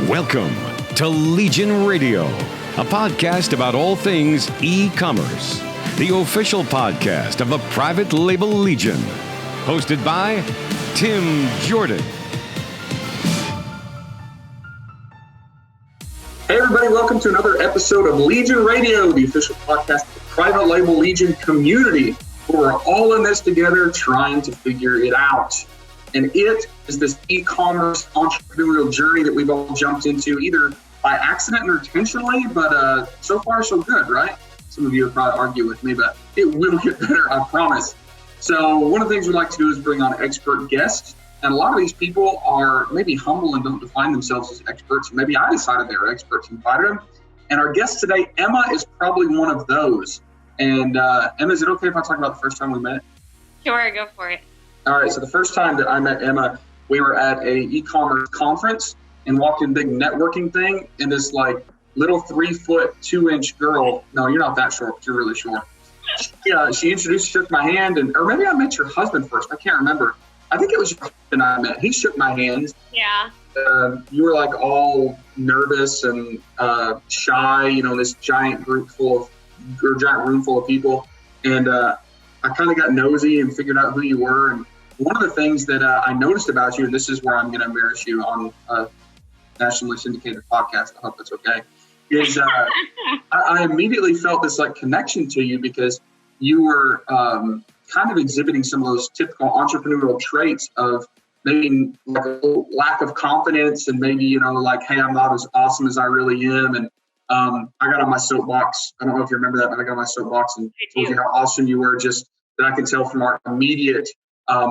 Welcome to Legion Radio, a podcast about all things e-commerce, the official podcast of the private label Legion, hosted by Tim Jordan. Hey everybody, welcome to another episode of Legion Radio, the official podcast of the private label Legion community, where we're all in this together trying to figure it out. And it is this e-commerce entrepreneurial journey that we've all jumped into either by accident or intentionally, but so far so good, right? Some of you would probably argue with me, but it will get better, I promise. So one of the things we like to do is bring on expert guests. And a lot of these people are maybe humble and don't define themselves as experts. Maybe I decided they were experts and invited them. And our guest today, Emma, is probably one of those. And Emma, is it okay if I talk about the first time we met? Sure, go for it. All right, so the first time that I met Emma, we were at a e-commerce conference and walked in a big networking thing, and this like little 3-foot, 2-inch girl, no, you're not that short, but you're really short. She introduced, shook my hand, or maybe I met your husband first, I can't remember. I think it was your husband I met. He shook my hand. Yeah. You were like all nervous and shy, this giant room full of people. And I kind of got nosy and figured out who you were. And one of the things that I noticed about you, and this is where I'm going to embarrass you on a nationally syndicated podcast, I hope that's okay, is I immediately felt this like connection to you because you were kind of exhibiting some of those typical entrepreneurial traits of maybe like a little lack of confidence and maybe, like, hey, I'm not as awesome as I really am. And I got on my soapbox. I don't know if you remember that, but I got on my soapbox and told you how awesome you were, just that I can tell from our immediate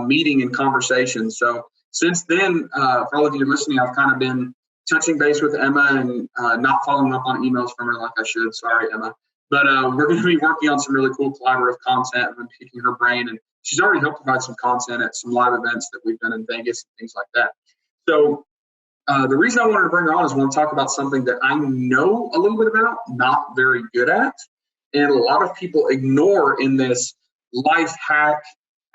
meeting and conversation. So since then, for all of you listening, I've kind of been touching base with Emma and not following up on emails from her like I should. Sorry, Emma. But we're going to be working on some really cool collaborative content. I've been picking her brain, and she's already helped provide some content at some live events that we've done in Vegas and things like that. So the reason I wanted to bring her on is I want to talk about something that I know a little bit about, not very good at, and a lot of people ignore in this life hack,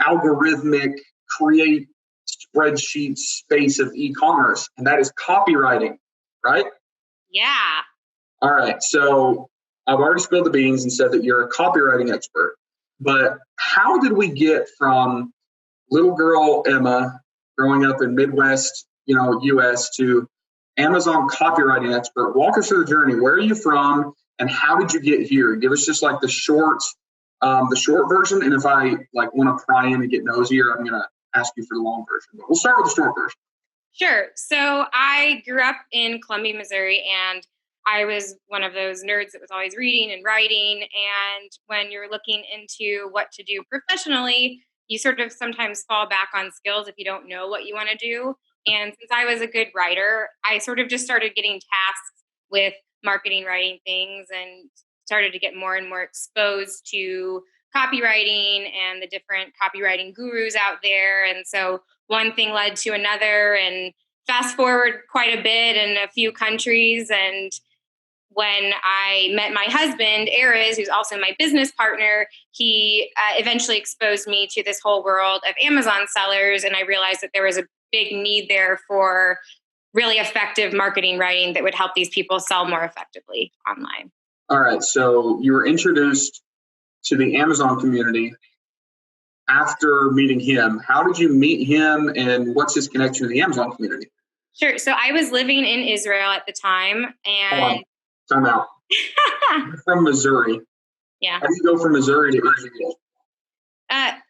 algorithmic, create spreadsheet space of e-commerce, and that is copywriting, right? Yeah. All right. So I've already spilled the beans and said that you're a copywriting expert, but how did we get from little girl Emma growing up in Midwest, U.S. to Amazon copywriting expert? Walk us through the journey. Where are you from and how did you get here? Give us just like the short version. And if I want to pry in and get nosier, I'm going to ask you for the long version, but we'll start with the short version. Sure. So I grew up in Columbia, Missouri, and I was one of those nerds that was always reading and writing. And when you're looking into what to do professionally, you sort of sometimes fall back on skills if you don't know what you want to do. And since I was a good writer, I sort of just started getting tasks with marketing, writing things, and started to get more and more exposed to copywriting and the different copywriting gurus out there. And so one thing led to another, and fast forward quite a bit in a few countries. And when I met my husband, Erez, who's also my business partner, he eventually exposed me to this whole world of Amazon sellers. And I realized that there was a big need there for really effective marketing writing that would help these people sell more effectively online. All right. So you were introduced to the Amazon community after meeting him. How did you meet him and what's his connection to the Amazon community? Sure. So I was living in Israel at the time, and time out. You're from Missouri. Yeah. How do you go from Missouri to Israel?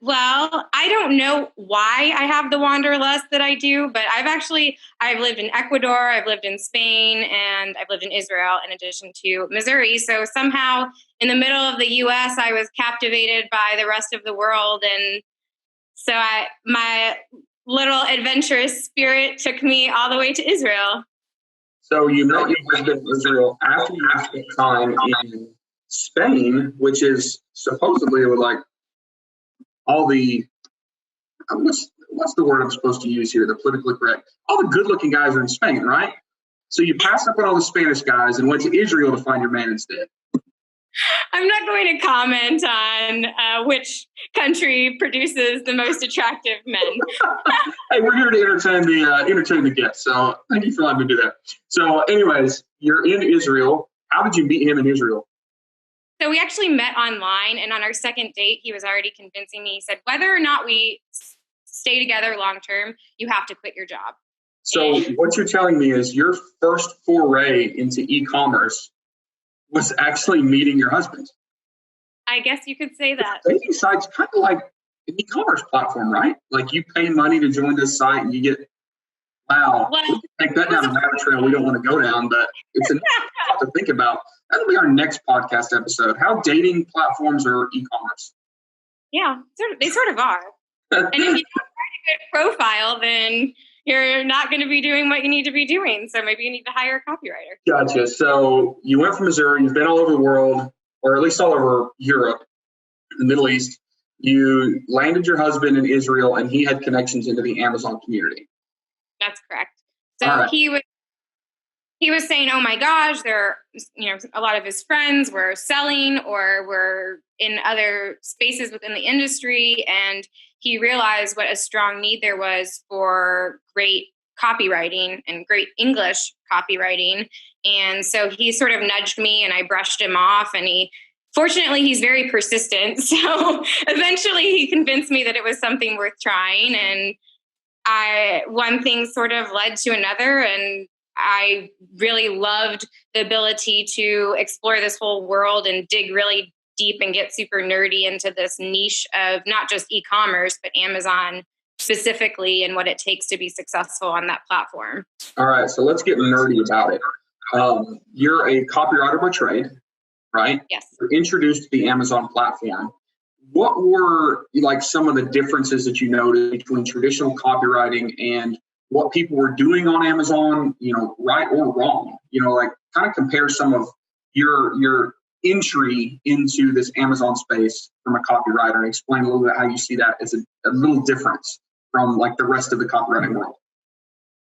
Well, I don't know why I have the wanderlust that I do, but I've lived in Ecuador, I've lived in Spain, and I've lived in Israel in addition to Missouri. So somehow in the middle of the U.S., I was captivated by the rest of the world. And so my little adventurous spirit took me all the way to Israel. So you met your husband in Israel after you spent time in Spain, which is supposedly like all the, what's the word I'm supposed to use here, the politically correct, all the good-looking guys are in Spain, right? So you passed up on all the Spanish guys and went to Israel to find your man instead. I'm not going to comment on which country produces the most attractive men. Hey, we're here to entertain the guests. So thank you for letting me do that. So, anyways, you're in Israel. How did you meet him in Israel? So we actually met online, and on our second date, he was already convincing me. He said, whether or not we stay together long term, you have to quit your job. So what you're telling me is your first foray into e-commerce was actually meeting your husband. I guess you could say that. Dating site's kind of like an e-commerce platform, right? Like you pay money to join this site and you get, wow, Well, we can take that down a rabbit trail we don't want to go down, but it's a lot to think about. That'll be our next podcast episode, how dating platforms are e-commerce. Yeah, they sort of are. And if you don't write a good profile, then you're not going to be doing what you need to be doing. So maybe you need to hire a copywriter. Gotcha. So you went from Missouri, you've been all over the world, or at least all over Europe, the Middle East. You landed your husband in Israel, and he had connections into the Amazon community. That's correct. So All right. he was saying, oh my gosh, a lot of his friends were selling or were in other spaces within the industry. And he realized what a strong need there was for great copywriting and great English copywriting. And so he sort of nudged me and I brushed him off, and fortunately, he's very persistent. So eventually he convinced me that it was something worth trying. And one thing sort of led to another. And I really loved the ability to explore this whole world and dig really deep and get super nerdy into this niche of not just e-commerce, but Amazon specifically and what it takes to be successful on that platform. All right. So let's get nerdy about it. You're a copywriter by trade, right? Yes. You're introduced to the Amazon platform. What were like some of the differences that you noticed between traditional copywriting and what people were doing on Amazon, right or wrong? Like kind of compare some of your entry into this Amazon space from a copywriter and explain a little bit how you see that as a little difference from like the rest of the copywriting world.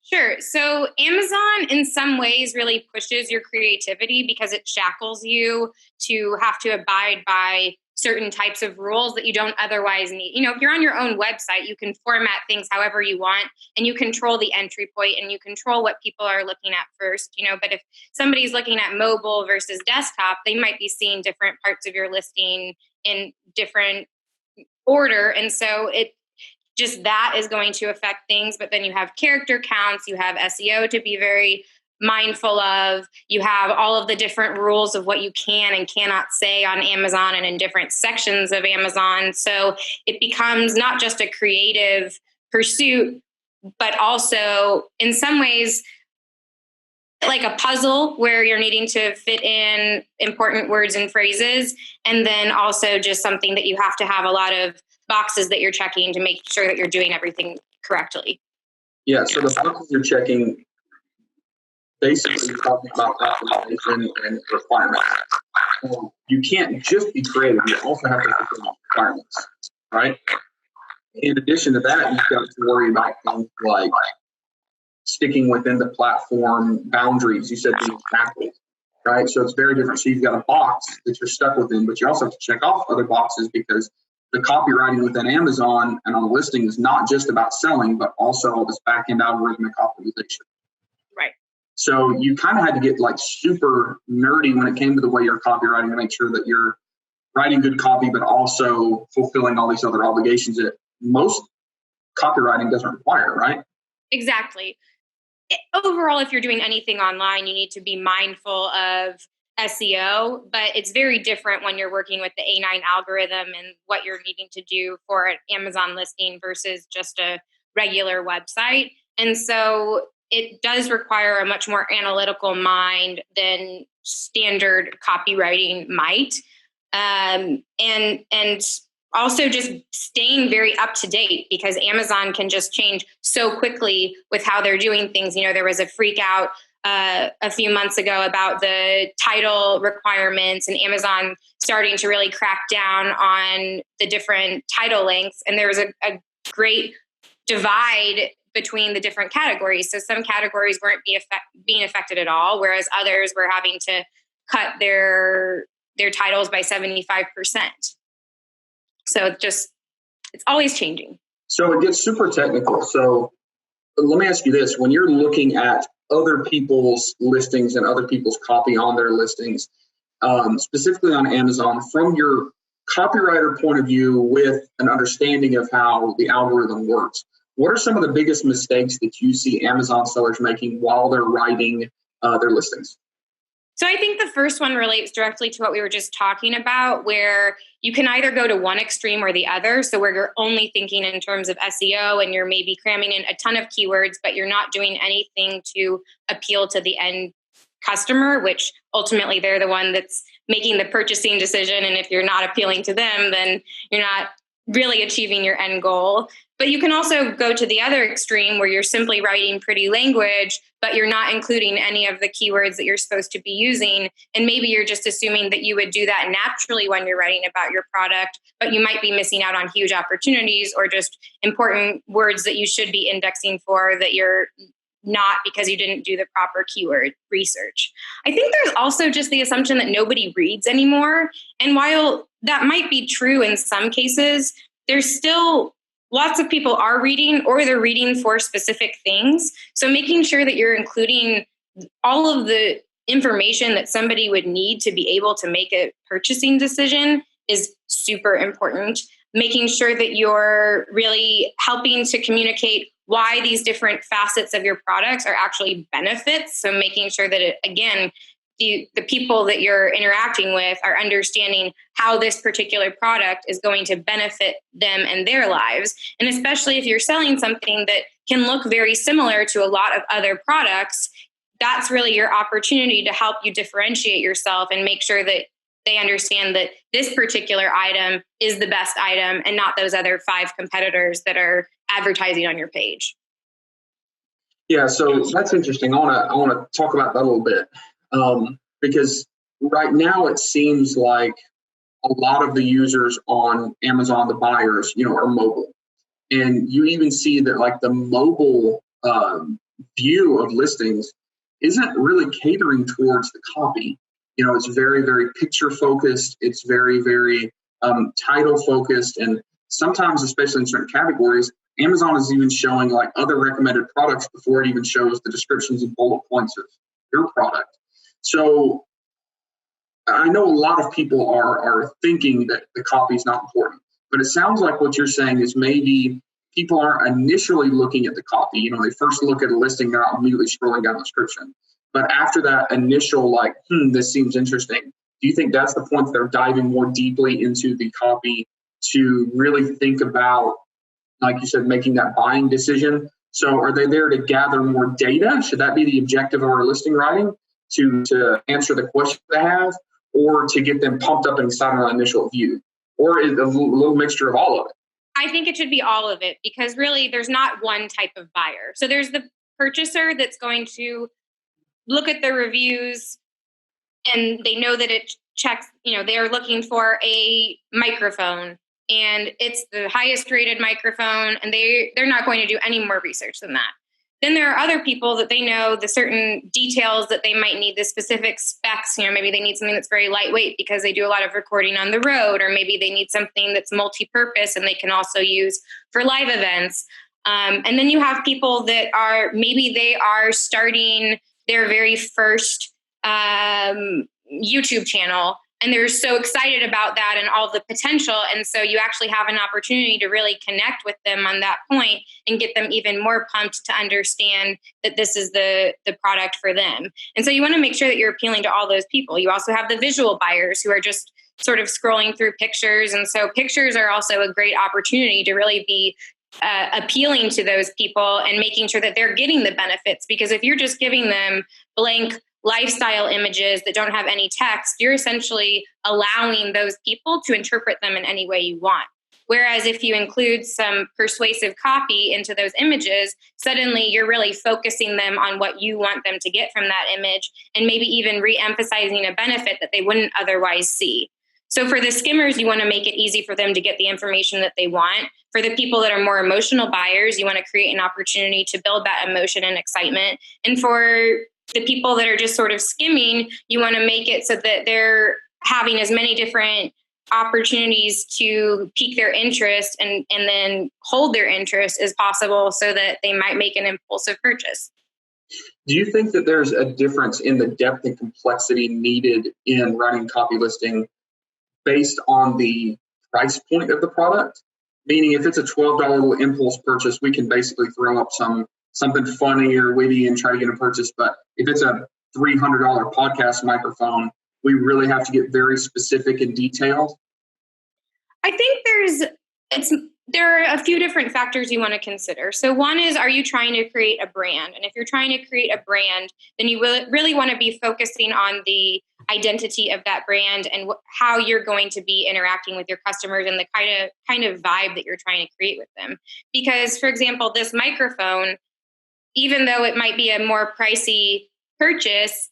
Sure. So Amazon in some ways really pushes your creativity because it shackles you to have to abide by certain types of rules that you don't otherwise need. If you're on your own website, you can format things however you want, and you control the entry point and you control what people are looking at first, but if somebody's looking at mobile versus desktop, they might be seeing different parts of your listing in different order. And so that is going to affect things. But then you have character counts, you have SEO to be very mindful of, you have all of the different rules of what you can and cannot say on Amazon and in different sections of Amazon. So it becomes not just a creative pursuit, but also in some ways like a puzzle where you're needing to fit in important words and phrases. And then also just something that you have to have a lot of boxes that you're checking to make sure that you're doing everything correctly. Yeah, so the boxes you're checking, basically talking about optimization and requirements. You can't just be creative, you also have to fulfill requirements, right? In addition to that, you've got to worry about things like sticking within the platform boundaries. You said being shackled, right? So it's very different. So you've got a box that you're stuck within, but you also have to check off other boxes because the copywriting within Amazon and on the listing is not just about selling, but also all this back-end algorithmic optimization. Right. So you kind of had to get like super nerdy when it came to the way you're copywriting to make sure that you're writing good copy, but also fulfilling all these other obligations that most copywriting doesn't require, right? Exactly. Overall, if you're doing anything online, you need to be mindful of SEO, but it's very different when you're working with the A9 algorithm and what you're needing to do for an Amazon listing versus just a regular website. And so it does require a much more analytical mind than standard copywriting might. And also just staying very up to date because Amazon can just change so quickly with how they're doing things. There was a freak out a few months ago about the title requirements and Amazon starting to really crack down on the different title lengths. And there was a great divide between the different categories. So some categories weren't being affected at all, whereas others were having to cut their their titles by 75%. So it's always changing. So it gets super technical. So let me ask you this. When you're looking at other people's listings and other people's copy on their listings, specifically on Amazon, from your copywriter point of view with an understanding of how the algorithm works, what are some of the biggest mistakes that you see Amazon sellers making while they're writing their listings? So I think the first one relates directly to what we were just talking about, where you can either go to one extreme or the other. So where you're only thinking in terms of SEO and you're maybe cramming in a ton of keywords, but you're not doing anything to appeal to the end customer, which ultimately they're the one that's making the purchasing decision. And if you're not appealing to them, then you're not really achieving your end goal. But you can also go to the other extreme where you're simply writing pretty language, but you're not including any of the keywords that you're supposed to be using. And maybe you're just assuming that you would do that naturally when you're writing about your product, but you might be missing out on huge opportunities or just important words that you should be indexing for that you're not, because you didn't do the proper keyword research. I think there's also just the assumption that nobody reads anymore. And while that might be true in some cases, there's still lots of people are reading, or they're reading for specific things. So making sure that you're including all of the information that somebody would need to be able to make a purchasing decision is super important. Making sure that you're really helping to communicate why these different facets of your products are actually benefits. So making sure that the people that you're interacting with are understanding how this particular product is going to benefit them and their lives. And especially if you're selling something that can look very similar to a lot of other products, that's really your opportunity to help you differentiate yourself and make sure that they understand that this particular item is the best item and not those other 5 competitors that are advertising on your page. Yeah, so that's interesting. I want to talk about that a little bit. Because right now it seems like a lot of the users on Amazon, the buyers, are mobile. And you even see that like the mobile view of listings isn't really catering towards the copy. It's very, very picture focused. It's very, very title focused. And sometimes, especially in certain categories, Amazon is even showing like other recommended products before it even shows the descriptions and bullet points of your product. So I know a lot of people are thinking that the copy is not important, but it sounds like what you're saying is maybe people aren't initially looking at the copy. They first look at a listing, they're not immediately scrolling down the description. But after that initial this seems interesting, do you think that's the point that they're diving more deeply into the copy to really think about, like you said, making that buying decision? So are they there to gather more data? Should that be the objective of our listing writing? To answer the question they have, or to get them pumped up and excited on initial view, or is a little mixture of all of it? I think it should be all of it, because really there's not one type of buyer. So there's the purchaser that's going to look at the reviews and they know that it checks, they're looking for a microphone and it's the highest rated microphone, and they're not going to do any more research than that. Then there are other people that they know the certain details that they might need, the specific specs. Maybe they need something that's very lightweight because they do a lot of recording on the road, or maybe they need something that's multi-purpose and they can also use for live events. And then you have people that maybe they are starting their very first YouTube channel, and they're so excited about that and all the potential. And so you actually have an opportunity to really connect with them on that point and get them even more pumped to understand that this is the product for them. And so you want to make sure that you're appealing to all those people. You also have the visual buyers who are just sort of scrolling through pictures. And so pictures are also a great opportunity to really be appealing to those people and making sure that they're getting the benefits. Because if you're just giving them blank lifestyle images that don't have any text, you're essentially allowing those people to interpret them in any way you want. Whereas if you include some persuasive copy into those images, suddenly you're really focusing them on what you want them to get from that image, and maybe even re-emphasizing a benefit that they wouldn't otherwise see. So for the skimmers, you want to make it easy for them to get the information that they want. For the people that are more emotional buyers, you want to create an opportunity to build that emotion and excitement. And for the people that are just sort of skimming, you want to make it so that they're having as many different opportunities to pique their interest and then hold their interest as possible so that they might make an impulsive purchase. Do you think that there's a difference in the depth and complexity needed in running copy listing based on the price point of the product? Meaning if it's a $12 little impulse purchase, we can basically throw up something funny or witty and try to get a purchase. But if it's a $300 podcast microphone, we really have to get very specific and detailed. I think there are a few different factors you want to consider. So one is, are you trying to create a brand? And if you're trying to create a brand, then you really want to be focusing on the identity of that brand and how you're going to be interacting with your customers and the kind of vibe that you're trying to create with them. Because, for example, this microphone, even though it might be a more pricey purchase,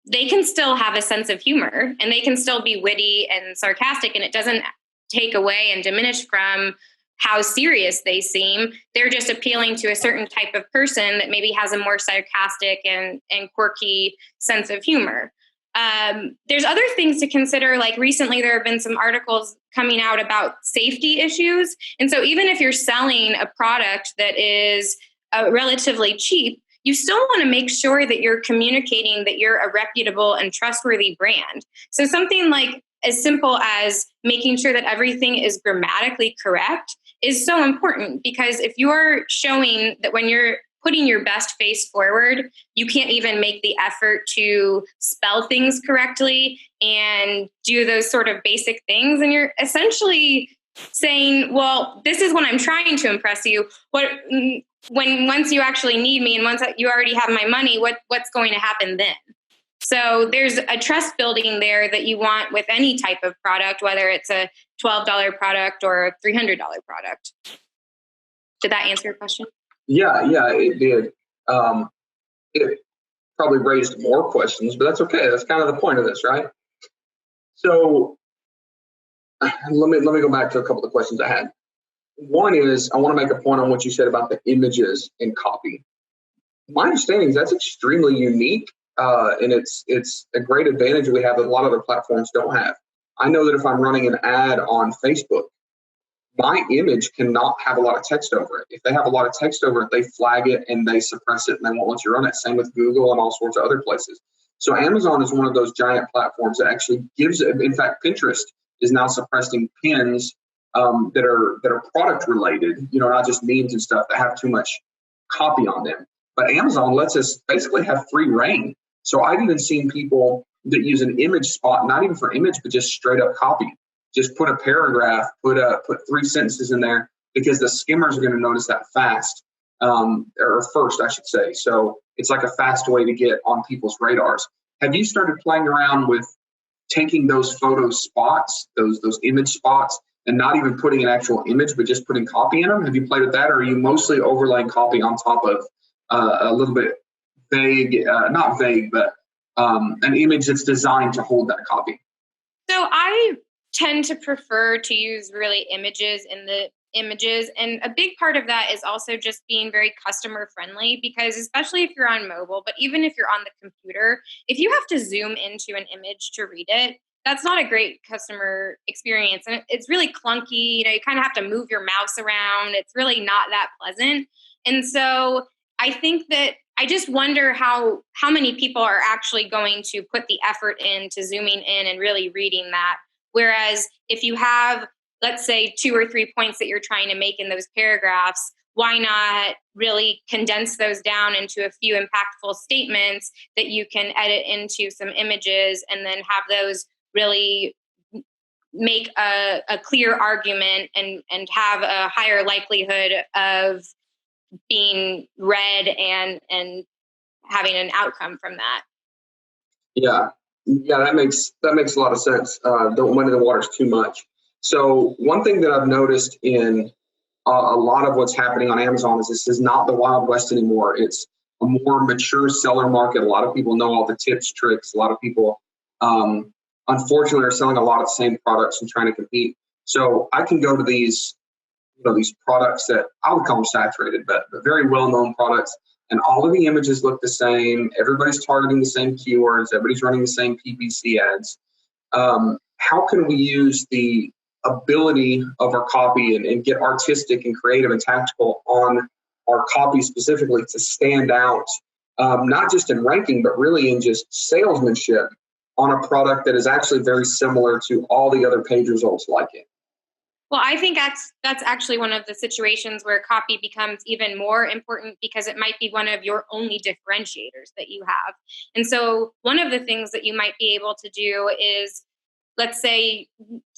they can still have a sense of humor and they can still be witty and sarcastic, and it doesn't take away and diminish from how serious they seem. They're just appealing to a certain type of person that maybe has a more sarcastic and quirky sense of humor. There's other things to consider. Like recently, there have been some articles coming out about safety issues. And so even if you're selling a product that is relatively cheap, you still want to make sure that you're communicating that you're a reputable and trustworthy brand. So something like as simple as making sure that everything is grammatically correct is so important, because if you're showing that when you're putting your best face forward, you can't even make the effort to spell things correctly and do those sort of basic things, and you're essentially saying, well, this is when I'm trying to impress you. Once you actually need me and once you already have my money, what's going to happen then? So there's a trust building there that you want with any type of product, whether it's a $12 product or a $300 product. Did that answer your question? Yeah, it did. It probably raised more questions, but that's okay. That's kind of the point of this, right? So let me go back to a couple of questions I had. One is, I want to make a point on what you said about the images in copy. My understanding is that's extremely unique, and it's a great advantage we have that a lot of other platforms don't have. I know that if I'm running an ad on Facebook, my image cannot have a lot of text over it. If they have a lot of text over it, they flag it and they suppress it and they won't let you run it. Same with Google and all sorts of other places. So Amazon is one of those giant platforms that actually gives, in fact, Pinterest is now suppressing pins that are product related, not just memes and stuff that have too much copy on them. But Amazon lets us basically have free reign. So I've even seen people that use an image spot, not even for image, but just straight up copy. Just put a paragraph, put 3 sentences in there, because the skimmers are going to notice that fast, or first, I should say. So it's like a fast way to get on people's radars. Have you started playing around with taking those photo spots, those image spots, and not even putting an actual image, but just putting copy in them? Have you played with that, or are you mostly overlaying copy on top of a little bit vague, not vague, but an image that's designed to hold that copy? So I tend to prefer to use really images in the images. And a big part of that is also just being very customer friendly, because especially if you're on mobile, but even if you're on the computer, if you have to zoom into an image to read it, that's not a great customer experience. And it's really clunky. You kind of have to move your mouse around. It's really not that pleasant. And so I think that I just wonder how many people are actually going to put the effort into zooming in and really reading that. Whereas if you have, let's say, 2 or 3 points that you're trying to make in those paragraphs, why not really condense those down into a few impactful statements that you can edit into some images and then have those really make a clear argument and have a higher likelihood of being read and having an outcome from that. Yeah, that makes a lot of sense. Don't muddy the waters too much. So one thing that I've noticed in a lot of what's happening on Amazon is this is not the Wild West anymore. It's a more mature seller market. A lot of people know all the tips, tricks. A lot of people, unfortunately, are selling a lot of the same products and trying to compete. So I can go to these products that I would call them saturated, but very well-known products, and all of the images look the same. Everybody's targeting the same keywords. Everybody's running the same PPC ads. how can we use the ability of our copy and get artistic and creative and tactical on our copy specifically to stand out, not just in ranking, but really in just salesmanship on a product that is actually very similar to all the other page results like it? Well, I think that's actually one of the situations where copy becomes even more important because it might be one of your only differentiators that you have. And so one of the things that you might be able to do is, let's say,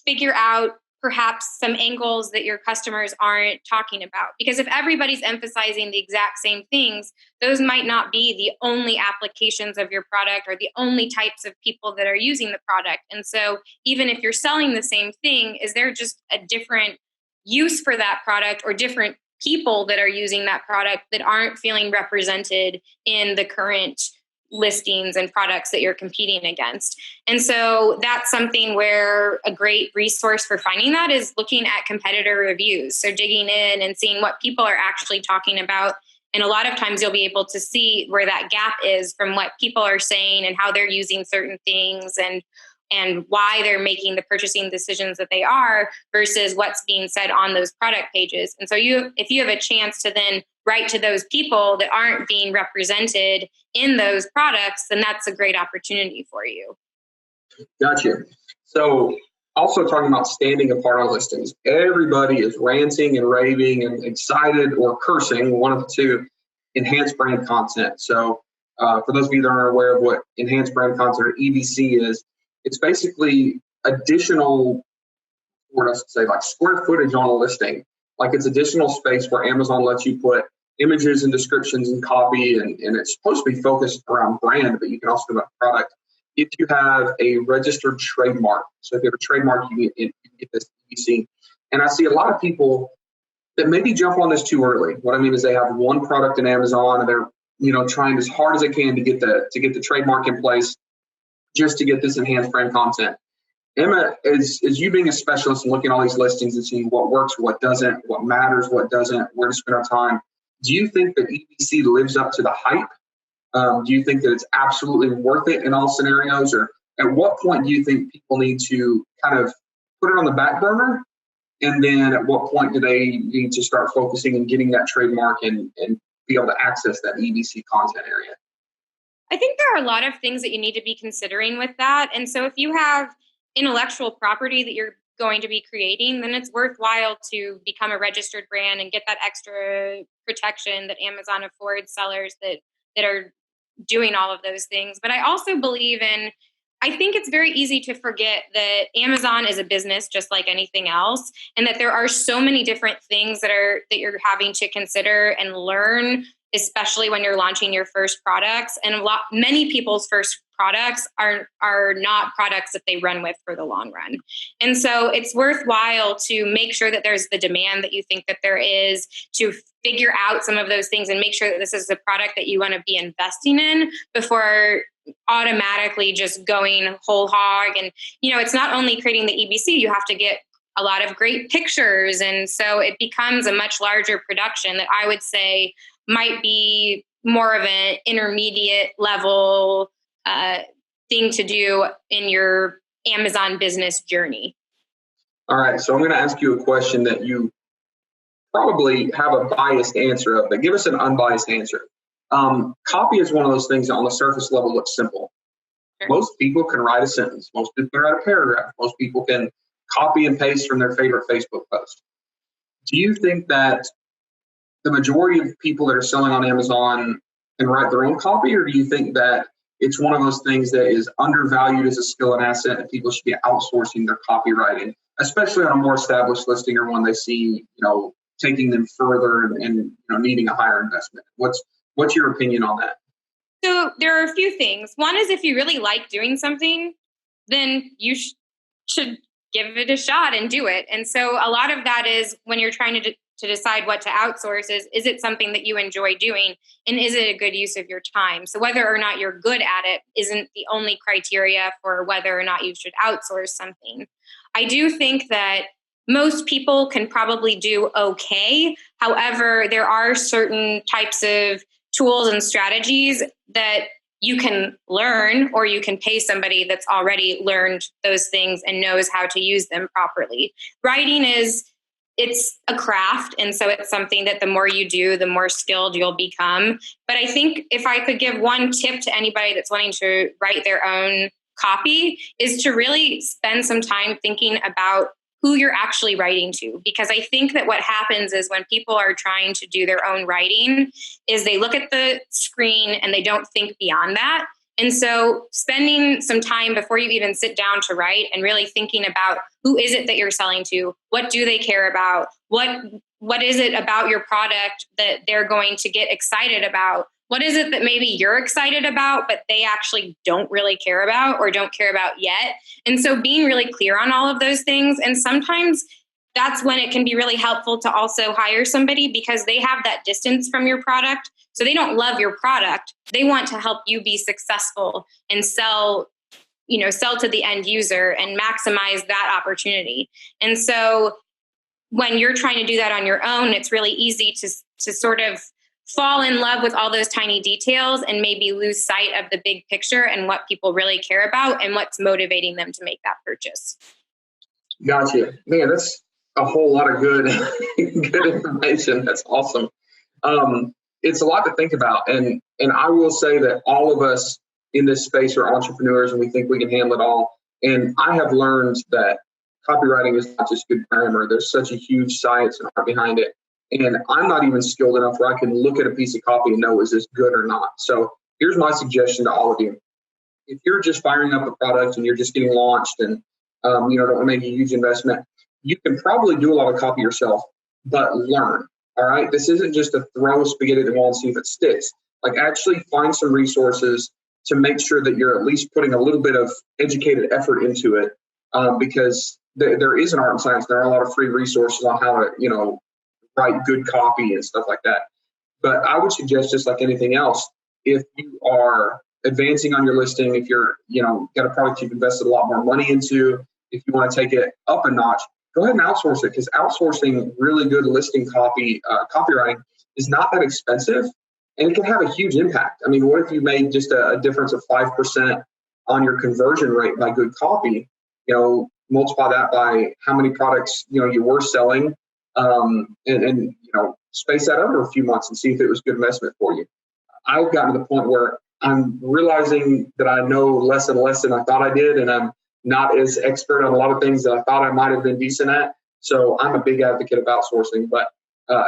figure out perhaps some angles that your customers aren't talking about. Because if everybody's emphasizing the exact same things, those might not be the only applications of your product or the only types of people that are using the product. And so even if you're selling the same thing, is there just a different use for that product or different people that are using that product that aren't feeling represented in the current listings and products that you're competing against? And so that's something where a great resource for finding that is looking at competitor reviews. So digging in and seeing what people are actually talking about. And a lot of times you'll be able to see where that gap is from what people are saying and how they're using certain things and why they're making the purchasing decisions that they are versus what's being said on those product pages. And so if you have a chance to then write to those people that aren't being represented in those products, then that's a great opportunity for you. Gotcha. So also talking about standing apart on listings, everybody is ranting and raving and excited or cursing, one of the two, enhanced brand content. So for those of you that aren't aware of what enhanced brand content or EBC is, it's basically additional, what else to say, like square footage on a listing. Like it's additional space where Amazon lets you put images and descriptions and copy, and it's supposed to be focused around brand, but you can also do about product. If you have a registered trademark, so if you have a trademark, you get this EBC. And I see a lot of people that maybe jump on this too early. What I mean is they have one product in Amazon and they're trying as hard as they can to get the trademark in place just to get this enhanced brand content. Emma, as you being a specialist and looking at all these listings and seeing what works, what doesn't, what matters, what doesn't, where to spend our time, do you think that EBC lives up to the hype? Do you think that it's absolutely worth it in all scenarios? Or at what point do you think people need to kind of put it on the back burner? And then at what point do they need to start focusing and getting that trademark and be able to access that EBC content area? I think there are a lot of things that you need to be considering with that. And so if you have intellectual property that you're going to be creating, then it's worthwhile to become a registered brand and get that extra protection that Amazon affords sellers that are doing all of those things. But I also believe I think it's very easy to forget that Amazon is a business just like anything else, and that there are so many different things that you're having to consider and learn, especially when you're launching your first products. And many people's first products are not products that they run with for the long run. And so it's worthwhile to make sure that there's the demand that you think that there is, to figure out some of those things and make sure that this is the product that you want to be investing in before automatically just going whole hog. And, it's not only creating the EBC, you have to get a lot of great pictures. And so it becomes a much larger production that I would say might be more of an intermediate level thing to do in your Amazon business journey. All right. So I'm going to ask you a question that you probably have a biased answer of, but give us an unbiased answer. Copy is one of those things that on the surface level looks simple. Sure. Most people can write a sentence. Most people can write a paragraph. Most people can copy and paste from their favorite Facebook post. Do you think that the majority of people that are selling on Amazon can write their own copy, or do you think that it's one of those things that is undervalued as a skill and asset and people should be outsourcing their copywriting, especially on a more established listing or one they see, taking them further and needing a higher investment? What's your opinion on that? So there are a few things. One is if you really like doing something, then you should give it a shot and do it. And so a lot of that is when you're trying to decide what to outsource is it something that you enjoy doing, and is it a good use of your time? So whether or not you're good at it isn't the only criteria for whether or not you should outsource something. I do think that most people can probably do okay. However, there are certain types of tools and strategies that you can learn, or you can pay somebody that's already learned those things and knows how to use them properly. Writing it's a craft. And so it's something that the more you do, the more skilled you'll become. But I think if I could give one tip to anybody that's wanting to write their own copy, is to really spend some time thinking about who you're actually writing to. Because I think that what happens is when people are trying to do their own writing is they look at the screen and they don't think beyond that. And so spending some time before you even sit down to write and really thinking about who is it that you're selling to? What do they care about? What is it about your product that they're going to get excited about? What is it that maybe you're excited about, but they actually don't really care about or don't care about yet? And so being really clear on all of those things. And sometimes that's when it can be really helpful to also hire somebody, because they have that distance from your product. So they don't love your product. They want to help you be successful and sell to the end user and maximize that opportunity. And so when you're trying to do that on your own, it's really easy to sort of fall in love with all those tiny details and maybe lose sight of the big picture and what people really care about and what's motivating them to make that purchase. Gotcha. Man, that's a whole lot of good information. That's awesome. It's a lot to think about. And I will say that all of us in this space are entrepreneurs and we think we can handle it all. And I have learned that copywriting is not just good grammar. There's such a huge science and art behind it. And I'm not even skilled enough where I can look at a piece of copy and know, is this good or not? So here's my suggestion to all of you. If you're just firing up a product and you're just getting launched and don't want to make a huge investment, you can probably do a lot of copy yourself, but learn. All right. This isn't just to throw spaghetti at the wall and see if it sticks. Like, actually find some resources to make sure that you're at least putting a little bit of educated effort into it, because there is an art and science. There are a lot of free resources on how to, write good copy and stuff like that. But I would suggest, just like anything else, if you are advancing on your listing, if you're, got a product you've invested a lot more money into, if you want to take it up a notch, go ahead and outsource it, because outsourcing really good listing copywriting is not that expensive, and it can have a huge impact. I mean, what if you made just a difference of 5% on your conversion rate by good copy? Multiply that by how many products you were selling, and space that over a few months and see if it was a good investment for you. I've gotten to the point where I'm realizing that I know less and less than I thought I did, and I'm not as expert on a lot of things that I thought I might have been decent at. So I'm a big advocate of outsourcing. But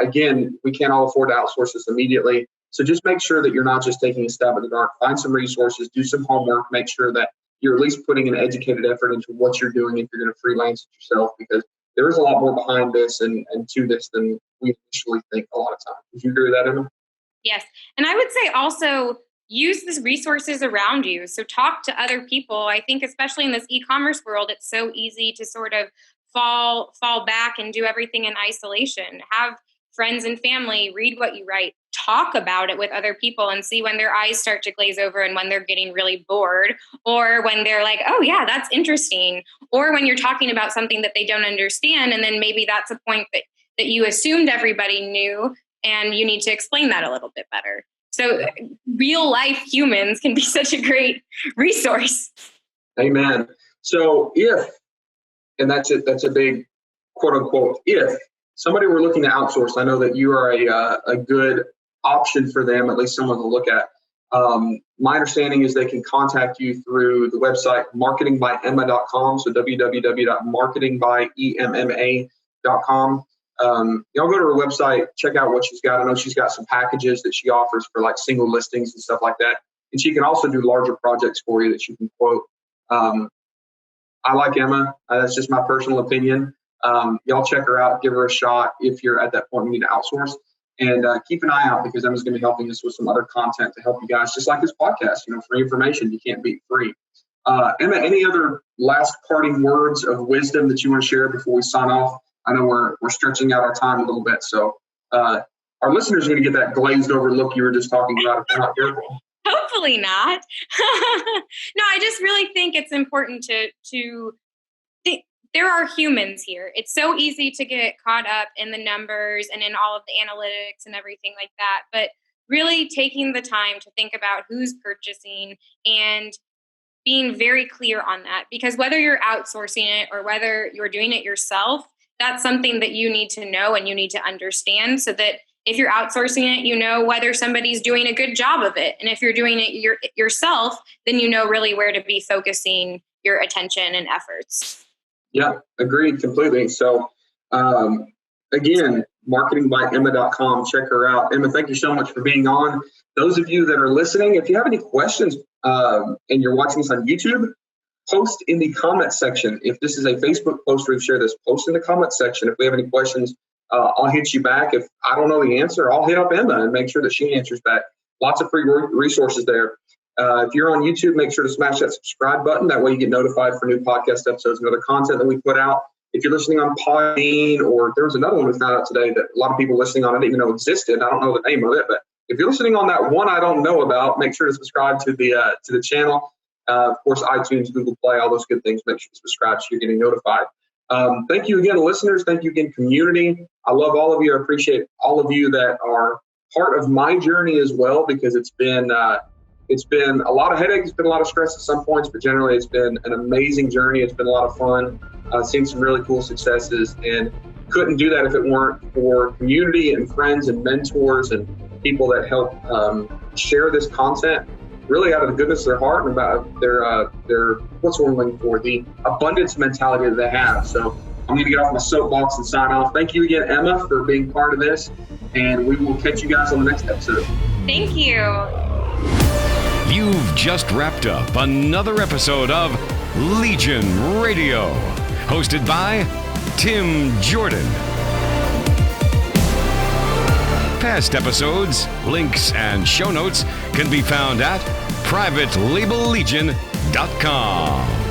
again, we can't all afford to outsource this immediately. So just make sure that you're not just taking a stab in the dark. Find some resources, do some homework, make sure that you're at least putting an educated effort into what you're doing if you're going to freelance it yourself, because there is a lot more behind this and to this than we initially think a lot of times. Would you agree with that, Emma? Yes. And I would say also use the resources around you. So talk to other people. I think especially in this e-commerce world, it's so easy to sort of fall back and do everything in isolation. Have friends and family read what you write. Talk about it with other people and see when their eyes start to glaze over and when they're getting really bored, or when they're like, oh yeah, that's interesting. Or when you're talking about something that they don't understand. And then maybe that's a point that you assumed everybody knew, and you need to explain that a little bit better. So real life humans can be such a great resource. Amen. So and that's a big quote unquote, if somebody were looking to outsource, I know that you are a good option for them, at least someone to look at. My understanding is they can contact you through the website marketingbyemma.com. So www.marketingbyemma.com. Y'all go to her website, check out what she's got. I know she's got some packages that she offers for like single listings and stuff like that. And she can also do larger projects for you that you can quote. I like Emma. That's just my personal opinion. Y'all check her out, give her a shot if you're at that point you need to outsource. And keep an eye out, because Emma's going to be helping us with some other content to help you guys, just like this podcast. Free information, you can't beat free. Emma, any other last parting words of wisdom that you want to share before we sign off? I know we're stretching out our time a little bit, so our listeners are going to get that glazed over look you were just talking about if they're not careful. Hopefully not. No, I just really think it's important to think there are humans here. It's so easy to get caught up in the numbers and in all of the analytics and everything like that. But really taking the time to think about who's purchasing and being very clear on that. Because whether you're outsourcing it or whether you're doing it yourself, that's something that you need to know and you need to understand, so that if you're outsourcing it, you know whether somebody's doing a good job of it. And if you're doing it yourself, then you know really where to be focusing your attention and efforts. Yeah, agreed completely. So, again, marketingbyemma.com. Check her out. Emma, thank you so much for being on. Those of you that are listening, if you have any questions and you're watching this on YouTube, post in the comment section. If this is a Facebook post where you share this, post in the comment section. If we have any questions, I'll hit you back. If I don't know the answer, I'll hit up Emma and make sure that she answers back. Lots of free resources there. If you're on YouTube, make sure to smash that subscribe button. That way you get notified for new podcast episodes and other content that we put out. If you're listening on Podbean, or there was another one we found out today that a lot of people listening on, I didn't even know existed. I don't know the name of it, but if you're listening on that one I don't know about, make sure to subscribe to the channel. Of course, iTunes, Google Play, all those good things. Make sure to subscribe so you're getting notified. Thank you again, listeners. Thank you again, community. I love all of you. I appreciate all of you that are part of my journey as well, because it's been a lot of headaches. It's been a lot of stress at some points, but generally it's been an amazing journey. It's been a lot of fun. Seen some really cool successes, and couldn't do that if it weren't for community and friends and mentors and people that help share this content really out of the goodness of their heart and about their what's one looking for, the abundance mentality that they have. So I'm going to get off my soapbox and sign off. Thank you again, Emma, for being part of this, and we will catch you guys on the next episode. Thank you. You've just wrapped up another episode of Legion Radio, hosted by Tim Jordan. Past episodes, links, and show notes can be found at privatelabellegion.com.